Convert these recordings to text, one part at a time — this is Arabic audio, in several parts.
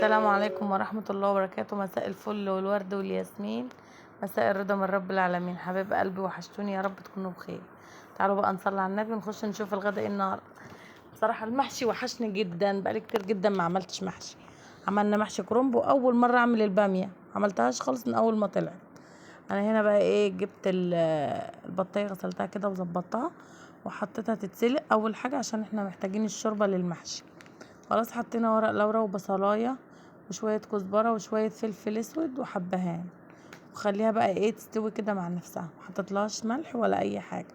السلام عليكم ورحمة الله وبركاته. مساء الفل والورد والياسمين، مساء الرضا من رب العالمين. حبايب قلبي وحشتوني، يا رب تكونوا بخير. تعالوا بقى نصلي على النبي ونخش نشوف الغدا ايه النهارده. بصراحة المحشي وحشني جدا، بقالي كتير جدا ما عملتش محشي. عملنا محشي كرنب، واول مرة اعمل البامية، عملتهاش خالص من اول ما طلعت. انا هنا بقى جبت البطايه، غسلتها كده وظبطتها وحطيتها تتسلق اول حاجة عشان احنا محتاجين الشوربة للمحشي. خلاص حطينا ورق لورا وبصلايه وشويه كزبره وشويه فلفل اسود وحبهان، وخليها بقى تستوي كده مع نفسها، محطتلهاش ملح ولا اي حاجه.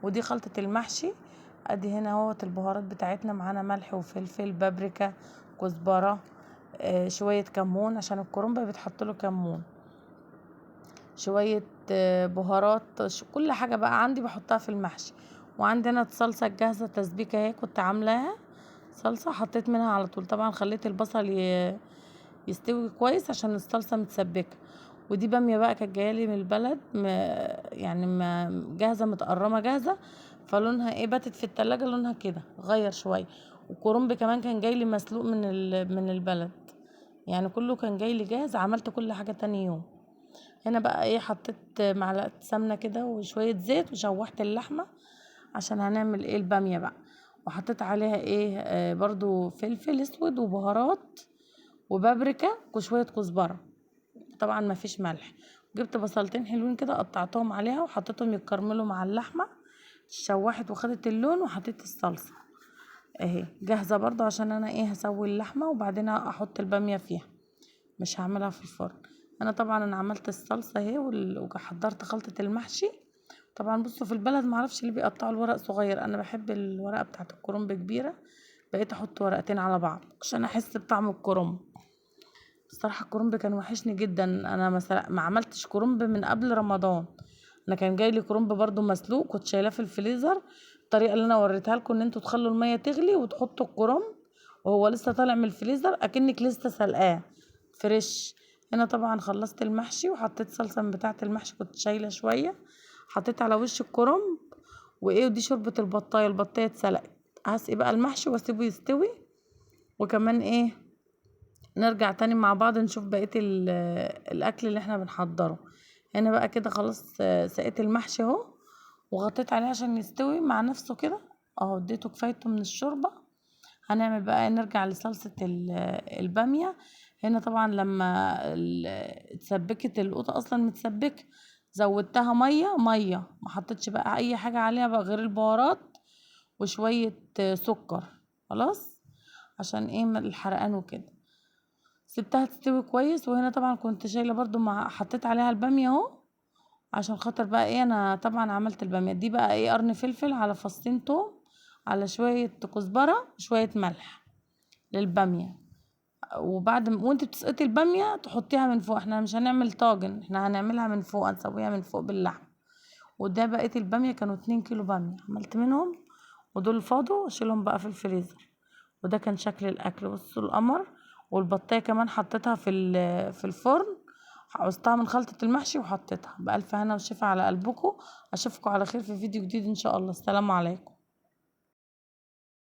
ودي خلطه المحشي. ادي هنا اهوت البهارات بتاعتنا، معانا ملح وفلفل، بابريكا، كزبره، شويه كمون عشان الكرنب بيتحط له كمون، شويه بهارات، كل حاجه بقى عندي بحطها في المحشي. وعندنا الصلصه الجاهزه تسبيكه اهي، كنت عاملاها صلصة حطيت منها على طول. طبعا خليت البصل يستوي كويس عشان الصلصة متسبكة. ودي بامية بقى كانت جايالي من البلد، يعني جاهزة، متقرمة جاهزة، فلونها باتت في التلاجة، لونها كده غير شوية. وكرنب كمان كان جايلي مسلوق من البلد، يعني كله كان جايلي جاهز. عملت كل حاجة تاني يوم. هنا بقى حطيت معلقة سمنة كده وشوية زيت، وشوحت اللحمة عشان هنعمل البامية بقى. وحطيت عليها برضو فلفل اسود وبهارات وبابريكا وشوية كزبرة، طبعا ما فيش ملح. جبت بصلتين حلوين كده قطعتهم عليها وحطيتهم يتكرملوا مع اللحمة، شوحت وخدت اللون، وحطيت الصلصة اهي جاهزة برضو عشان انا هسوي اللحمة وبعدين احط البامية فيها، مش هعملها في الفرن. انا عملت الصلصة اهي وحضرت خلطة المحشي. طبعا بصوا، في البلد معرفش اللي بيقطعوا الورق صغير، انا بحب الورقة بتاعت الكرنب كبيرة، بقيت احط ورقتين على بعض عشان احس بطعم الكرنب. الصراحة الكرنب كان وحشني جدا، انا مثلا ما عملتش كرنب من قبل رمضان. انا كان جاي لي كرنب برضو مسلوق، كنت شايلاه في الفريزر. الطريقة اللي انا وريتها لكم ان انتوا تخلوا المية تغلي وتحطوا الكرنب وهو لسه طالع من الفريزر اكنك لسه سلقاه فريش. هنا طبعا خلصت المحشي وحطيت صلصة من بتاعة المحشي، كنت شايلة شوية، حطيت على وش الكرنب ودي شوربة البطاية اتسلقت. هسقي بقى المحشي واسيبه يستوي، وكمان نرجع تاني مع بعض نشوف بقية الاكل اللي احنا بنحضره. هنا بقى كده خلاص، سقيت المحشي اهو وغطيت عليه عشان يستوي مع نفسه كده اهو، اديته كفايته من الشوربة. هنعمل بقى نرجع لصلصة البامية. هنا طبعا لما اتسبكت القوطة اصلا متسبكة، زودتها مية ما حطيتش بقى اي حاجة عليها بقى غير البهارات وشوية سكر، خلاص عشان الحرقان وكده. سبتها تستوي كويس. وهنا طبعا كنت شايلة برضو، حطيت عليها البامية اهو عشان خاطر بقى انا طبعا عملت البامية دي بقى قرن فلفل على فصين توم على شوية كزبرة وشوية ملح للبامية. وانت بتسقطي البامية تحطيها من فوق، احنا مش هنعمل طاجن، احنا هنعملها من فوق، هنسويها من فوق باللحم. وده بقية البامية كانوا 2 كيلو بامية عملت منهم، ودول فاضوا اشيلهم بقى في الفريزر. وده كان شكل الاكل، بصوا القمر. والبطايه كمان حطيتها في الفرن، عوزتها من خلطه المحشي وحطيتها. بألف هنا وشفا على قلبكم. اشوفكم على خير في فيديو جديد ان شاء الله. السلام عليكم.